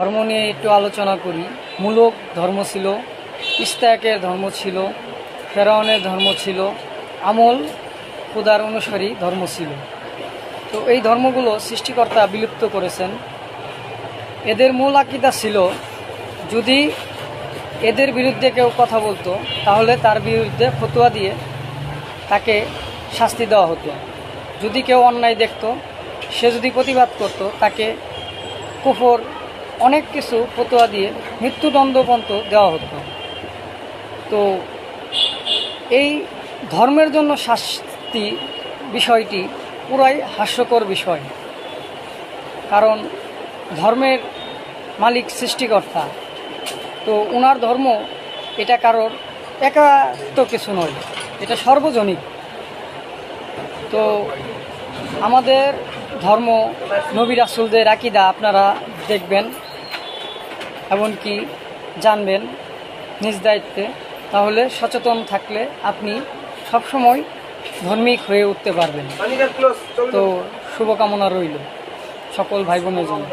ধর্ম নিয়ে একটু আলোচনা করি। মূলক ধর্ম ছিল, ইস্তাকের ধর্ম ছিল, ফেরাউনের ধর্ম ছিল, আমল খুদার অনুসারী ধর্ম ছিল। তো এই ধর্মগুলো সৃষ্টিকর্তা বিলুপ্ত করেছেন। এদের মূল আকীদা ছিল, যদি এদের বিরুদ্ধে কেউ কথা বলতো তাহলে তার বিরুদ্ধে ফতোয়া দিয়ে তাকে শাস্তি দেওয়া হতো। যদি কেউ অন্যায় দেখত, সে যদি প্রতিবাদ করত, তাকে কুফর অনেক কিছু ফতোয়া দিয়ে মৃত্যুদণ্ড পর্যন্ত দেওয়া হতো। তো এই ধর্মের জন্য শাস্তি বিষয়টি পুরাই হাস্যকর বিষয়, কারণ ধর্মের মালিক সৃষ্টিকর্তা। তো ওনার ধর্ম এটা কারোর একাত্ম কিছু নয়, এটা সর্বজনীন। তো আমাদের ধর্ম, নবী রাসূলদের আকীদা আপনারা দেখবেন, এমনকি জানবেন নিজ দায়িত্বে। তাহলে সচেতন থাকলে আপনি সবসময় ধার্মিক হয়ে উঠতে পারবেন। তো শুভকামনা রইল সকল ভাই বোনের জন্য।